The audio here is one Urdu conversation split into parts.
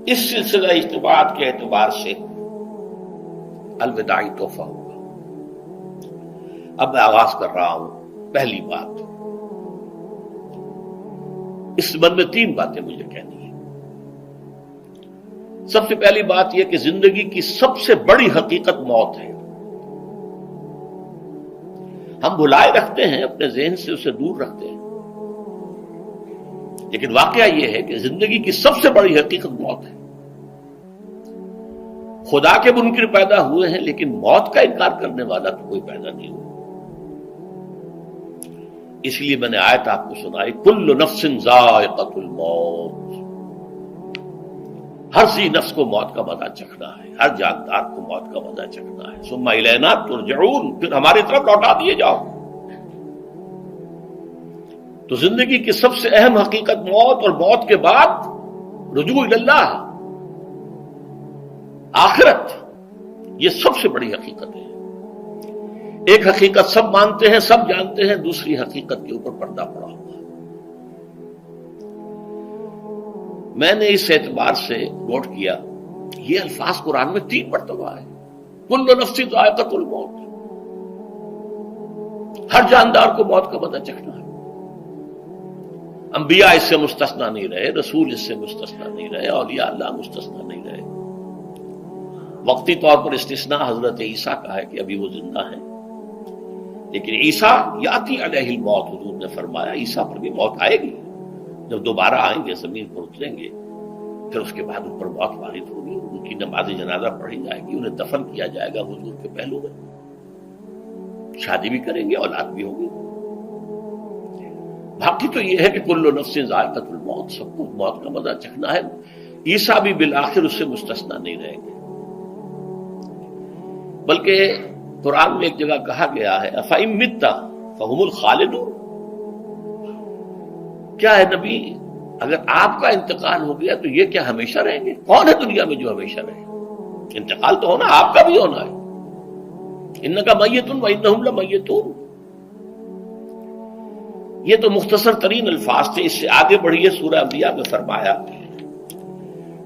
اس سلسلہ اجتماعات کے اعتبار سے الوداعی تحفہ ہوگا۔ اب میں آغاز کر رہا ہوں۔ پہلی بات، اس سبب میں 3 باتیں مجھے کہنی ہیں۔ سب سے پہلی بات یہ کہ زندگی کی سب سے بڑی حقیقت موت ہے۔ ہم بھلائے رکھتے ہیں، اپنے ذہن سے اسے دور رکھتے ہیں، لیکن واقعہ یہ ہے کہ زندگی کی سب سے بڑی حقیقت موت ہے۔ خدا کے منکر پیدا ہوئے ہیں، لیکن موت کا انکار کرنے والا تو کوئی پیدا نہیں ہوا۔ اس لیے میں نے آیت آپ کو سنائی، کل نفس ذائقۃ الموت، ہر ذی نفس کو موت کا مزہ چکھنا ہے، ہر جاندار کو موت کا مزہ چکھنا ہے۔ ثم الینا ترجعون، پھر ہماری طرف لوٹا دیے جاؤ۔ تو زندگی کی سب سے اہم حقیقت موت، اور موت کے بعد رجوع الی اللہ، آخرت، یہ سب سے بڑی حقیقت ہے۔ ایک حقیقت سب مانتے ہیں، سب جانتے ہیں، دوسری حقیقت کے اوپر پردہ پڑا ہوا ہے۔ میں نے اس اعتبار سے نوٹ کیا، یہ الفاظ قرآن میں 3 مرتبہ ہے، کل نفس ذائقۃ الموت، ہر جاندار کو موت کا مزہ چکھنا ہے۔ انبیاء اس سے مستثنا نہیں رہے، رسول اس سے مستثنا نہیں رہے، اولیاء اللہ مستثنا نہیں رہے۔ وقتی طور پر استثناء حضرت عیسیٰ کا ہے کہ ابھی وہ زندہ ہیں، لیکن عیسیٰ یاتی علیہ الموت، حضور نے فرمایا عیسیٰ پر بھی موت آئے گی، جب دوبارہ آئیں گے زمین پر اتریں گے، پھر اس کے بعد ان پر موت وارد ہوگی، ان کی نماز جنازہ پڑھی جائے گی، انہیں دفن کیا جائے گا حضور کے پہلو میں، شادی بھی کریں گے، اولاد بھی ہوگی۔ باقی تو یہ ہے کہ کل نفس ذائقۃ الموت، سب کو موت کا مزہ چکھنا ہے۔ عیسیٰ بھی بالآخر اس سے مستثنا نہیں رہیں گے، بلکہ قرآن میں ایک جگہ کہا گیا ہے أَفَإِن مِتَّ فَهُمُ الْخَالِدُونَ، کیا ہے نبی، اگر آپ کا انتقال ہو گیا تو یہ کیا ہمیشہ رہیں گے؟ کون ہے دنیا میں جو ہمیشہ رہے؟ انتقال تو ہونا، آپ کا بھی ہونا ہے۔ إِنَّكَ مَيِّتٌ وَإِنَّهُمْ لَمَيِّتُونَ، یہ تو مختصر ترین الفاظ تھے۔ اس سے آگے بڑھیے، سورہ انبیاء میں فرمایا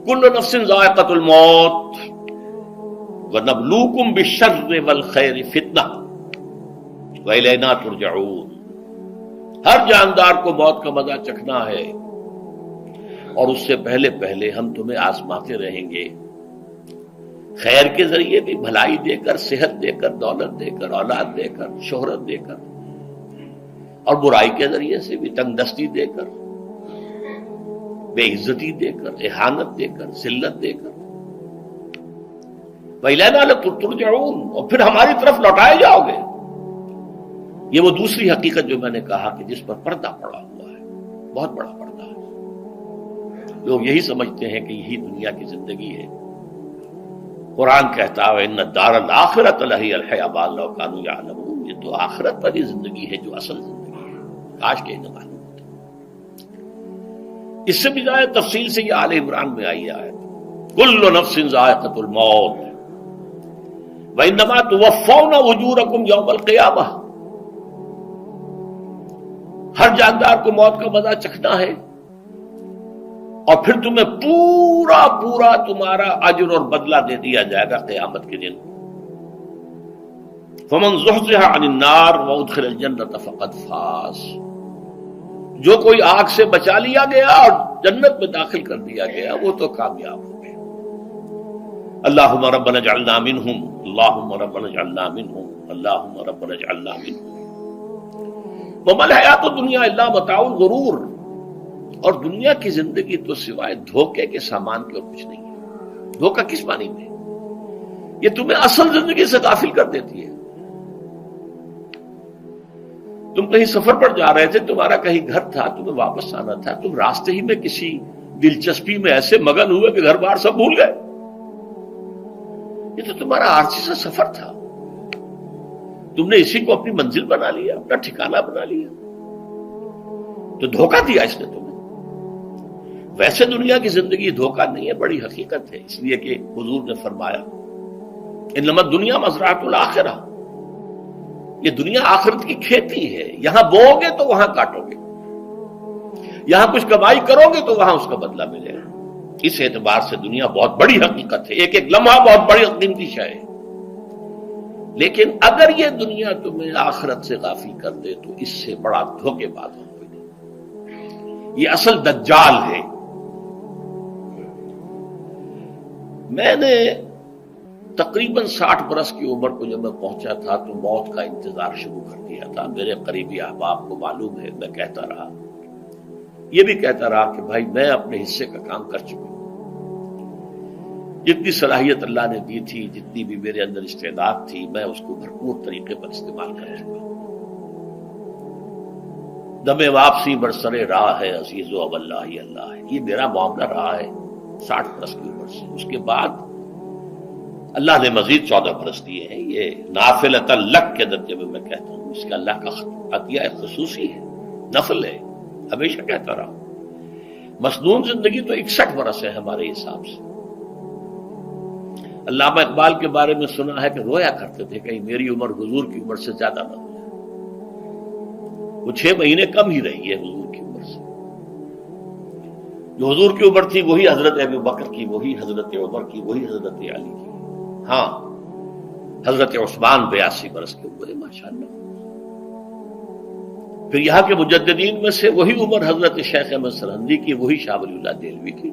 کل نفس ذائقۃ الموت وَنَبْلُوكُمْ بِالشَّرِّ وَالْخَيْرِ فِتْنَةً وَإِلَيْنَا تُرْجَعُونَ، ہر جاندار کو موت کا مزہ چکھنا ہے، اور اس سے پہلے پہلے ہم تمہیں آزماتے رہیں گے، خیر کے ذریعے بھی، بھلائی دے کر، صحت دے کر، دولت دے کر، اولاد دے کر، شہرت دے کر، اور برائی کے ذریعے سے بھی، تنگ دستی دے کر، بے عزتی دے کر، اہانت دے کر، ذلت دے کر، وَإِلَيْنَا لَتُرْجَعُونَ، اور پھر ہماری طرف لوٹائے جاؤ گے۔ یہ وہ دوسری حقیقت جو میں نے کہا کہ جس پر پردہ پڑا ہوا ہے، بہت بڑا پردہ ہے۔ لوگ یہی سمجھتے ہیں کہ یہی دنیا کی زندگی ہے۔ قرآن کہتا ہے إِنَّ الدَّارَ الْآخِرَةَ لَهِيَ الْحَيَوَانُ لَوْ كَانُوا يَعْلَمُونَ، یہ تو آخرت والی زندگی ہے جو اصل زندگی ہے، کاش کہ انہیں معلوم ہوتا۔ اس سے بھی زیادہ تفصیل سے یہ آل عمران میں آئی ہے، كُلُّ نَفْسٍ ذَائِقَةُ الْمَوْتِ وَإِنَّمَا تُوَفَّوْنَ أُجُورَكُمْ يَوْمَ الْقِيَامَةِ، ہر جاندار کو موت کا مزہ چکھنا ہے، اور پھر تمہیں پورا پورا تمہارا اجر اور بدلہ دے دیا جائے گا قیامت کے دن۔ فَمَنْ زُحْزِحَ عَنِ النَّارِ وَأُدْخِلَ الْجَنَّةَ فَقَدْ فَازَ، جو کوئی آگ سے بچا لیا گیا اور جنت میں داخل کر دیا گیا، وہ تو کامیاب ہو گیا۔ اللہم ربنا اجعلنا منہم، اللہم ربنا اجعلنا منہم، اللہم ربنا اجعلنا منہم۔ وما الحیات الدنیا الا متاع الغرور، اور دنیا کی زندگی تو سوائے دھوکے کے سامان کے اور کچھ نہیں ہے۔ دھوکہ کس معنی میں؟ یہ تمہیں اصل زندگی سے غافل کر دیتی ہے۔ تم کہیں سفر پر جا رہے تھے، تمہارا کہیں گھر تھا، تمہیں واپس آنا تھا، تم راستے ہی میں کسی دلچسپی میں ایسے مگن ہوئے کہ گھر بار سب بھول گئے۔ یہ تو تمہارا عارضی سا سفر تھا، تم نے اسی کو اپنی منزل بنا لیا، اپنا ٹھکانہ بنا لیا، تو دھوکہ دیا اس نے تمہیں۔ ویسے دنیا کی زندگی دھوکہ نہیں ہے، بڑی حقیقت ہے، اس لیے کہ حضور نے فرمایا انما الدنیا مزرعۃ الآخرہ، یہ دنیا آخرت کی کھیتی ہے، یہاں بو گے تو وہاں کاٹو گے، یہاں کچھ کمائی کرو گے تو وہاں اس کا بدلہ ملے گا۔ اس اعتبار سے دنیا بہت بڑی حقیقت ہے، ایک ایک لمحہ بہت بڑی قیمتی شے ہے، لیکن اگر یہ دنیا تمہیں آخرت سے غافل کر دے تو اس سے بڑا دھوکے باز ہو کوئی نہیں۔ یہ اصل دجال ہے۔ میں نے تقریباً 60 برس کی عمر کو جب میں پہنچا تھا تو موت کا انتظار شروع کر دیا تھا۔ میرے قریبی احباب کو معلوم ہے، میں کہتا رہا، یہ بھی کہتا رہا کہ بھائی میں اپنے حصے کا کام کر چکا ہوں، جتنی صلاحیت اللہ نے دی تھی، جتنی بھی میرے اندر استعداد تھی، میں اس کو بھرپور طریقے پر استعمال کر چکا ہوں۔ دم واپسی برسر راہ ہے عزیز و اب اللہ ہی اللہ ہے، یہ میرا معاملہ رہا ہے 60 برس کی عمر سے۔ اس کے بعد اللہ نے مزید 14 برس دیے ہیں، یہ نافلۃ لک کے درجے میں کہتا ہوں، اس کا اللہ کا عطیہ خصوصی ہے، نفل ہے، ہمیشہ کہتا رہا ہوں۔ مسنون زندگی تو 61 برس ہے ہمارے حساب سے۔ علامہ اقبال کے بارے میں سنا ہے کہ رویا کرتے تھے کہیں میری عمر حضور کی عمر سے زیادہ نہ ہو جائے، وہ 6 مہینے کم ہی رہی ہے حضور کی عمر سے۔ جو حضور کی عمر تھی وہی حضرت ابو بکر کی، وہی حضرت عمر کی، وہی حضرت علی کی۔ ہاں، حضرت عثمان 82 برس کے ہوئے ماشاءاللہ۔ پھر یہاں کے مجددین میں سے وہی عمر حضرت شیخ احمد سرہندی کی، وہی شاہ ولی اللہ دہلوی کی۔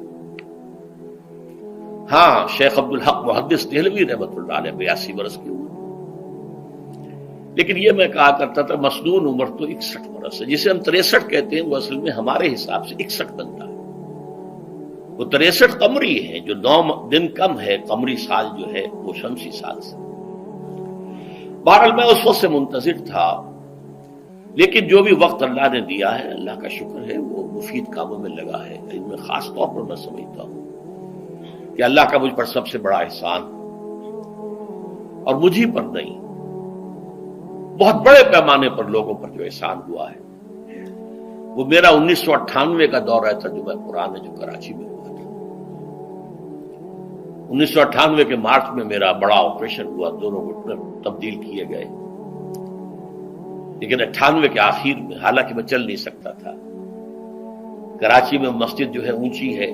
ہاں، شیخ عبدالحق محدث دہلوی رحمۃ اللہ علیہ 82 برس کی عمر۔ لیکن یہ میں کہا کرتا تھا مسنون عمر تو 61 برس ہے، جسے ہم 63 کہتے ہیں، وہ اصل میں ہمارے حساب سے 61 بنتا ہے۔ وہ 63 قمری ہے، جو 9 دن کم ہے، قمری سال جو ہے وہ شمسی سال سے۔ بہرحال میں اس وقت سے منتظر تھا، لیکن جو بھی وقت اللہ نے دیا ہے، اللہ کا شکر ہے، وہ مفید کاموں میں لگا ہے۔ ان میں خاص طور پر میں سمجھتا ہوں کہ اللہ کا مجھ پر سب سے بڑا احسان، اور مجھ ہی پر نہیں، بہت بڑے پیمانے پر لوگوں پر جو احسان ہوا ہے، وہ میرا 1998 کا دورہ ترجمہ قرآن ہے جو کراچی میں ہوا تھا۔ 1998 کے مارچ میں میرا بڑا آپریشن ہوا، دونوں گھٹنے تبدیل کیے گئے، لیکن 98 کے آخر میں، حالانکہ میں چل نہیں سکتا تھا، کراچی میں مسجد جو ہے اونچی ہے،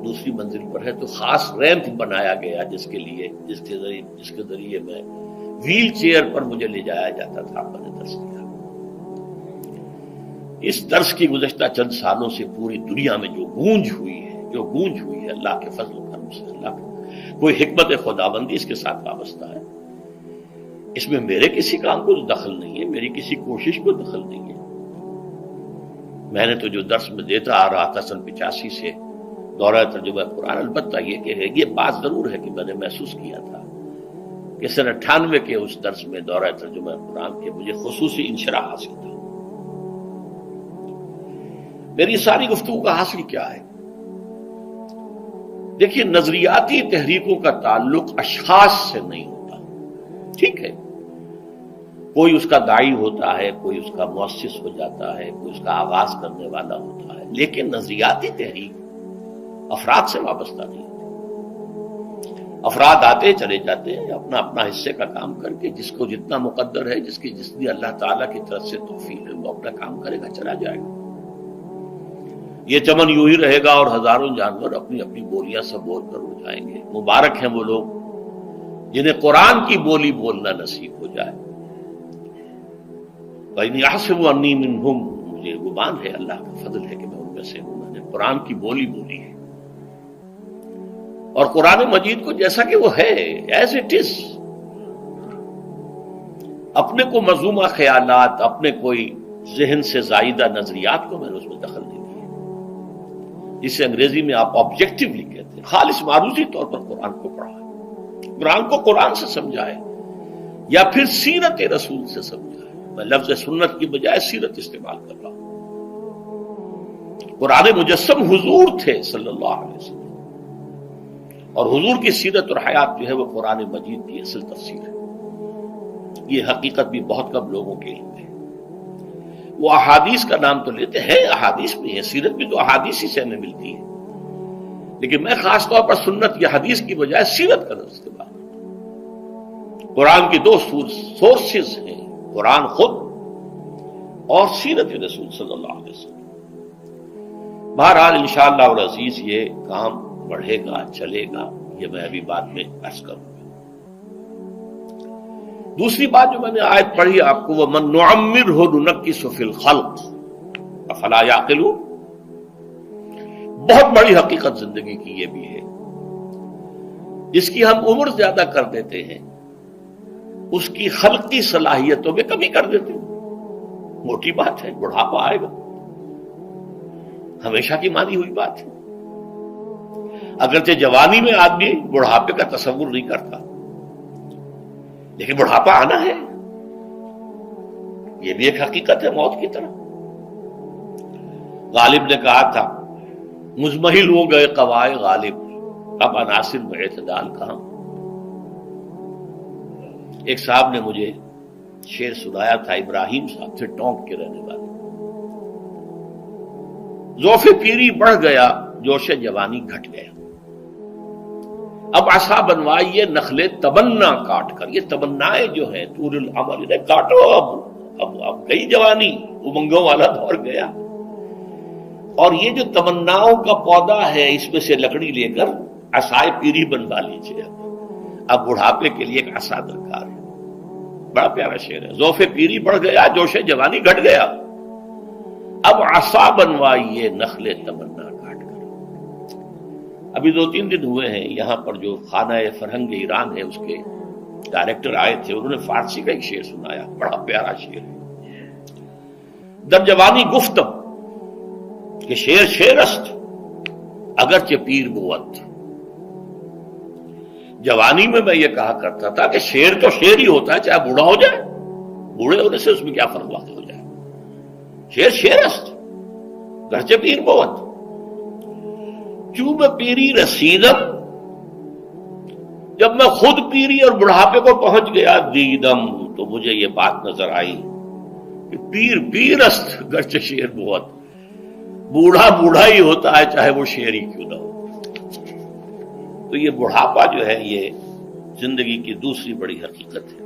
دوسری منزل پر ہے، تو خاص ریمپ بنایا گیا جس کے ذریعے میں ویل چیئر پر مجھے لے جایا جاتا تھا۔ میں نے درس کیا۔ اس درس کی گزشتہ چند سالوں سے پوری دنیا میں جو گونج ہوئی ہے اللہ کے فضل و کرم سے، اللہ کا کوئی حکمت خداوندی اس کے ساتھ وابستہ ہے۔ اس میں میرے کسی کام کو دخل نہیں ہے، میری کسی کوشش کو دخل نہیں ہے۔ میں نے تو جو درس میں دیتا آ رہا تھا سن 85 سے دورہ ترجمہ قرآن، البتہ یہ بات ضرور ہے کہ میں نے محسوس کیا تھا کہ سن 98 کے اس درس میں دورہ ترجمہ قرآن کے مجھے خصوصی انشراح حاصل تھا۔ میری ساری گفتگو کا حاصل کیا ہے؟ دیکھیے، نظریاتی تحریکوں کا تعلق اشخاص سے نہیں ہوتا، ٹھیک ہے، کوئی اس کا داعی ہوتا ہے، کوئی اس کا مؤسس ہو جاتا ہے، کوئی اس کا آغاز کرنے والا ہوتا ہے، لیکن نظریاتی تحریک افراد سے وابستہ نہیں ہوتی۔ افراد آتے چلے جاتے ہیں اپنا اپنا حصے کا کام کر کے، جس کو جتنا مقدر ہے، جتنی اللہ تعالیٰ کی طرف سے توفیق ہے، وہ اپنا کام کرے گا، چلا جائے گا۔ یہ چمن یوں ہی رہے گا اور ہزاروں جانور اپنی اپنی بولیاں سے بول کر اڑ جائیں گے۔ مبارک ہیں وہ لوگ جنہیں قرآن کی بولی بولنا نصیب ہو جائے۔ وَإِنْ يَحْسَبُ أَنِّي مِنْهُمْ، مجھے گمان ہے، اللہ کا فضل ہے کہ میں ان میں سے ہوں، میں نے قرآن کی بولی بولی ہے، اور قرآن مجید کو جیسا کہ وہ ہے، ایز اٹ از، اپنے کو مذمومہ خیالات، اپنے کوئی ذہن سے زائدہ نظریات کو میں نے اس میں دخل نہیں دیا، جسے انگریزی میں آپ آبجیکٹیولی کہتے ہیں، خالص معروضی طور پر قرآن کو پڑھا ہے، قرآن کو قرآن سے سمجھا ہے، یا پھر سیرت رسول سے سمجھا ہے۔ میں لفظ سنت کی بجائے سیرت استعمال کر رہا ہوں۔ قرآن مجسم حضور تھے صلی اللہ علیہ وسلم، اور حضور کی سیرت اور حیات جو ہے وہ قرآن مجید کی اصل تفسیر ہے۔ یہ حقیقت بھی بہت کم لوگوں کے علم ہے۔ وہ احادیث کا نام تو لیتے ہیں، احادیث بھی ہے، سیرت بھی تو احادیث ہی سے ہمیں ملتی ہے، لیکن میں خاص طور پر سنت یا حدیث کی بجائے سیرت کا استعمال کرتا ہوں۔ قرآن کی 2 سورسز ہیں، قرآن خود اور سیرت رسول صلی اللہ علیہ وسلم۔ بہرحال انشاءاللہ العزیز یہ کام بڑھے گا، چلے گا، یہ میں ابھی بعد میں عرض کروں گا۔ دوسری بات جو میں نے آیت پڑھی آپ کو، وَمَن نُعَمِّرْهُ نُنَكِّسُ فِي الْخَلْقِ أَفَلَا يَعْقِلُونَ، بہت بڑی حقیقت زندگی کی یہ بھی ہے، جس کی ہم عمر زیادہ کر دیتے ہیں اس کی خلقی صلاحیتوں میں کمی کر دیتے ہیں۔ موٹی بات ہے، بڑھاپا آئے گا، ہمیشہ کی مانی ہوئی بات ہے۔ اگرچہ جوانی میں آدمی بڑھاپے کا تصور نہیں کرتا، لیکن بڑھاپا آنا ہے، یہ بھی ایک حقیقت ہے موت کی طرح۔ غالب نے کہا تھا مزمحل ہو گئے قوائے غالب، اب عناصر میں اعتدال کہاں۔ ایک صاحب نے مجھے شعر سنایا تھا، ابراہیم صاحب تھے ٹونک کے رہنے والے، ذوف پیری بڑھ گیا جوش جوانی گھٹ گیا، اب عصا بنوائیے نخلے تمنا کاٹ کر۔ یہ تمنائیں جو ہیں طول العمر، انہیں کاٹو، اب گئی جوانی، امنگوں والا دور گیا، اور یہ جو تمناؤں کا پودا ہے اس میں سے لکڑی لے کر عصائے پیری بنوا لیجیے، اب بڑھاپے کے لیے ایک عصا درکار ہے۔ بڑا پیارا شعر ہے، ذوف پیری بڑھ گیا جوش جوانی گھٹ گیا، اب عصا بنوائیے نخل تمنا کاٹ کر۔ ابھی 2-3 دن ہوئے ہیں یہاں پر جو خانہ فرہنگ ایران ہے اس کے ڈائریکٹر آئے تھے، انہوں نے فارسی کا ایک شعر سنایا، بڑا پیارا شعر ہے، در جوانی گفتم کہ شعر شعرست اگرچہ پیر بود۔ جوانی میں میں یہ کہا کرتا تھا کہ شعر تو شعر ہی ہوتا ہے، چاہے بوڑھا ہو جائے، بوڑھے ہونے سے اس میں کیا فرق واقع ہو جائے، شعر شعرست گرچہ پیر بود۔ چوب پیری رسیدم، جب میں خود پیری اور بڑھاپے کو پہنچ گیا، دیدم، تو مجھے یہ بات نظر آئی کہ پیر پیرست گرچہ شعر بود، بوڑھا بوڑھا ہی ہوتا ہے چاہے وہ شعر ہی کیوں نہ ہو۔ تو یہ بڑھاپا جو ہے یہ زندگی کی دوسری بڑی حقیقت ہے۔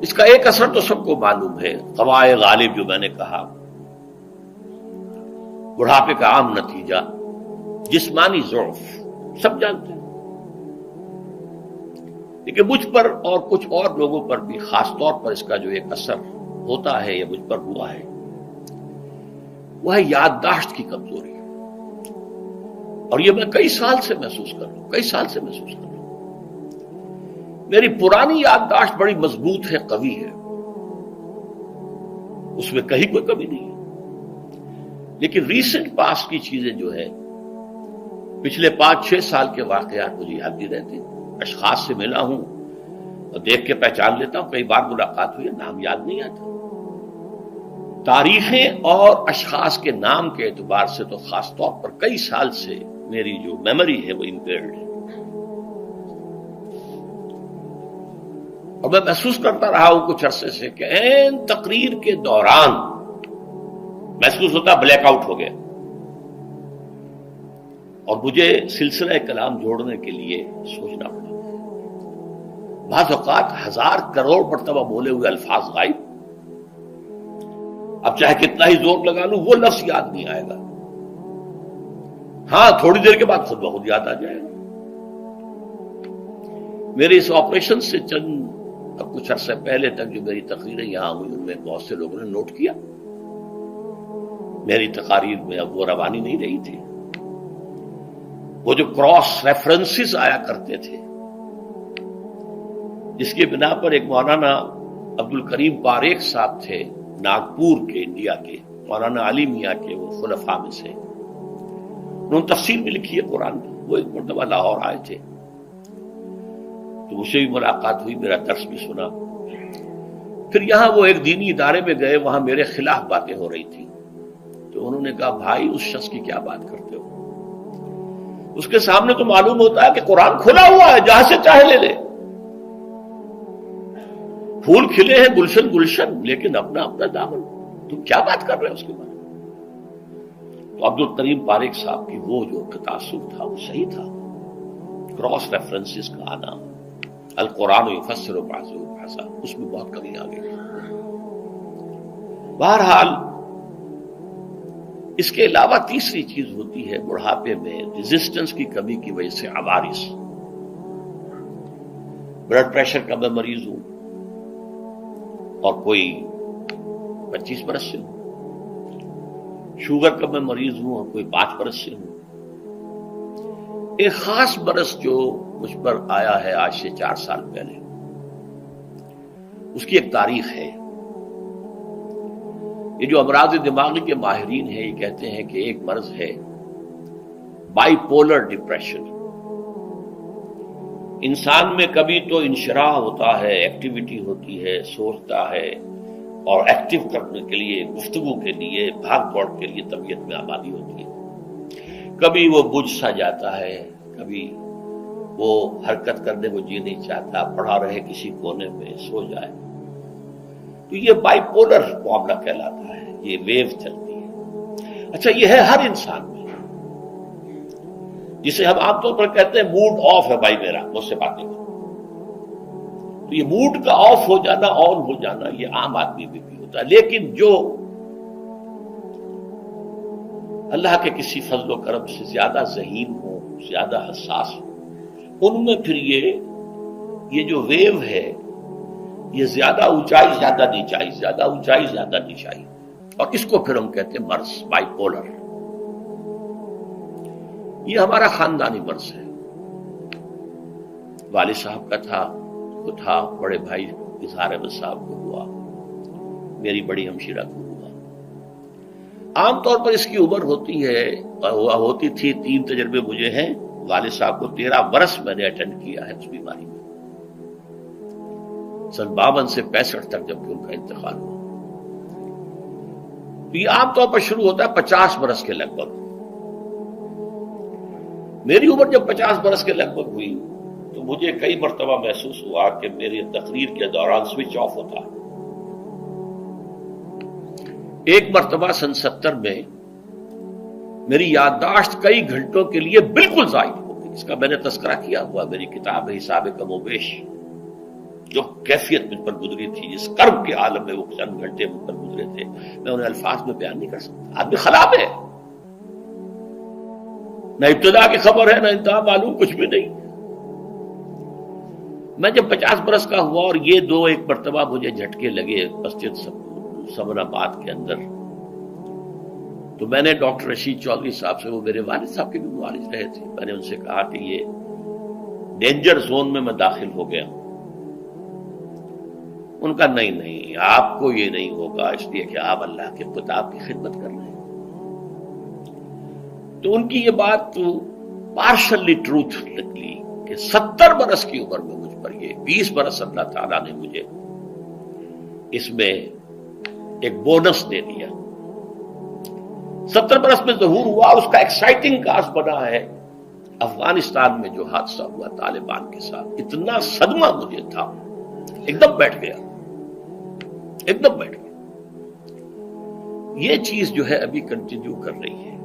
اس کا ایک اثر تو سب کو معلوم ہے، قوائے غالب جو میں نے کہا، بڑھاپے کا عام نتیجہ جسمانی ضعف، سب جانتے ہیں، لیکن مجھ پر اور کچھ اور لوگوں پر بھی خاص طور پر اس کا جو ایک اثر ہوتا ہے یا مجھ پر ہوا ہے وہ ہے یادداشت کی کمزوری، اور یہ میں کئی سال سے محسوس کر رہا ہوں۔ میری پرانی یادداشت بڑی مضبوط ہے، قوی ہے، اس میں کہیں کوئی کمی نہیں ہے، لیکن ریسنٹ پاس کی چیزیں جو ہے، پچھلے 5-6 سال کے واقعات مجھے یاد نہیں رہتے، اشخاص سے ملا ہوں اور دیکھ کے پہچان لیتا ہوں، کئی بار ملاقات ہوئی ہے، نام یاد نہیں آتا، تاریخیں اور اشخاص کے نام کے اعتبار سے تو خاص طور پر کئی سال سے میری جو میموری ہے وہ امپیئرڈ ہے، اور میں محسوس کرتا رہا ہوں کچھ عرصے سے کہ عین تقریر کے دوران محسوس ہوتا بلیک آؤٹ ہو گیا، اور مجھے سلسلہ کلام جوڑنے کے لیے سوچنا پڑا۔ بعض اوقات 1000 کروڑ مرتبہ بولے ہوئے الفاظ غائب، اب چاہے کتنا ہی زور لگا لوں وہ لفظ یاد نہیں آئے گا، ہاں تھوڑی دیر کے بعد خود بخود یاد آ جائے گا۔ میرے اس آپریشن سے اب کچھ عرصے پہلے تک جو میری تقریریں یہاں ہوئی ان میں بہت سے لوگوں نے نوٹ کیا، میری تقاریر میں اب وہ روانی نہیں رہی تھی، وہ جو کراس ریفرنسز آیا کرتے تھے جس کی بنا پر ایک مولانا عبدالکریم پاریخ صاحب تھے ناگپور کے، انڈیا کے، مولانا علی میاں کے وہ خلفاء میں سے، انہوں نے تفسیر بھی لکھی ہے قرآن کی، وہ ایک مرتبہ لاہور آئے تھے تو مجھ سے بھی ملاقات ہوئی، میرا درس بھی سنا، پھر یہاں وہ ایک دینی ادارے میں گئے، وہاں میرے خلاف باتیں ہو رہی تھی، تو انہوں نے کہا بھائی اس شخص کی کیا بات کرتے ہو، اس کے سامنے تو معلوم ہوتا ہے کہ قرآن کھلا ہوا ہے، جہاں سے چاہے لے لے، پھول کھلے ہیں گلشن گلشن، لیکن اپنا اپنا دامن، تم کیا بات کر رہے ہو اس کے بارے میں۔ تو عبدالکریم پاریخ صاحب کی وہ جو تاثر تھا وہ صحیح تھا، کراس ریفرنسز کا آنا، القرآن یفسر بعضہ بعضا، اس میں بہت کمی آ گئی۔ بہرحال اس کے علاوہ تیسری چیز ہوتی ہے بڑھاپے میں ریزسٹنس کی کمی کی وجہ سے عوارض. بلڈ پریشر کا میں مریض ہوں اور کوئی 25 برس سے ہوں، شوگر کا میں مریض ہوں اور کوئی 5 برس سے ہوں. ایک خاص برس جو مجھ پر آیا ہے آج سے 4 سال پہلے، اس کی ایک تاریخ ہے. یہ جو امراض دماغی کے ماہرین ہیں یہ کہتے ہیں کہ ایک مرض ہے بائی پولر ڈپریشن. انسان میں کبھی تو انشراح ہوتا ہے، ایکٹیویٹی ہوتی ہے، سوچتا ہے اور ایکٹیو کرنے کے لیے، گفتگو کے لیے، بھاگ دوڑ کے لیے طبیعت میں آبادی ہوتی ہے. کبھی وہ بجھ سا جاتا ہے، کبھی وہ حرکت کرنے کو جی نہیں چاہتا، پڑا رہے کسی کونے میں، سو جائے. تو یہ بائی پولر معاملہ کہلاتا ہے، یہ ویو چلتی ہے. اچھا یہ ہے ہر انسان میں، جسے ہم عام طور پر کہتے ہیں موڈ آف ہے بھائی میرا، مجھ سے باتیں کرو. تو یہ موڈ کا آف ہو جانا، آن ہو جانا، یہ عام آدمی میں بھی ہوتا ہے. لیکن جو اللہ کے کسی فضل و کرم سے زیادہ ذہین ہو، زیادہ حساس ہو، ان میں پھر یہ جو ویو ہے یہ زیادہ اونچائی زیادہ نیچائی، زیادہ اونچائی زیادہ نیچائی، اور اس کو پھر ہم کہتے ہیں مرض، بائی پولر. یہ ہمارا خاندانی مرض ہے. والد صاحب کا تھا، بڑے بھائی اظہار احمد صاحب کو ہوا، میری بڑی ہمشیرہ کو ہوا. عام طور پر اس کی عمر ہوتی ہے، ہوتی تھی 3 تجربے مجھے ہیں. والد صاحب کو 13 برس میں نے اٹینڈ کیا ہے اس بیماری میں، سن 52 سے 65 تک جب کہ ان کا انتقال ہوا. تو یہ عام طور پر شروع ہوتا ہے 50 برس کے لگ بھگ. میری عمر جب 50 برس کے لگ بھگ ہوئی تو مجھے کئی مرتبہ محسوس ہوا کہ میری تقریر کے دوران سوئچ آف ہوتا. ایک مرتبہ سن 70 میں میری یادداشت کئی گھنٹوں کے لیے بالکل ضائع ہو گئی. اس کا میں نے تذکرہ کیا ہوا، میری کتاب ہے حساب کم و بیش. جو کیفیت مجھ پر گزری تھی، جس کرب کے عالم میں وہ چند گھنٹے مجھ پر گزرے تھے، میں انہیں الفاظ میں بیان نہیں کر سکتا. آدمی خراب ہے، نہ ابتدا کی خبر ہے نہ انتہا معلوم، کچھ بھی نہیں. میں جب 50 برس کا ہوا اور یہ ایک مرتبہ مجھے جھٹکے لگے مسجد سمن آباد کے اندر، تو میں نے ڈاکٹر رشید چودھری صاحب سے، وہ میرے والد صاحب کے بھی معالج رہے تھے، میں نے ان سے کہا کہ یہ ڈینجر زون میں داخل ہو گیا ہوں. ان کا نہیں، آپ کو یہ نہیں ہوگا، اس لیے کہ آپ اللہ کے کتاب کی خدمت کر رہے ہیں. تو ان کی یہ بات تو پارشلی ٹروتھ نکلی کہ 70 برس کی عمر میں مجھ پر یہ 20 برس اللہ تعالیٰ نے مجھے اس میں ایک بونس دے دیا. 70 برس میں ظہور ہوا. اس کا ایکسائٹنگ کاز بنا ہے افغانستان میں جو حادثہ ہوا طالبان کے ساتھ. اتنا صدمہ مجھے تھا، ایک دم بیٹھ گیا. یہ چیز جو ہے ابھی کنٹینیو کر رہی ہے.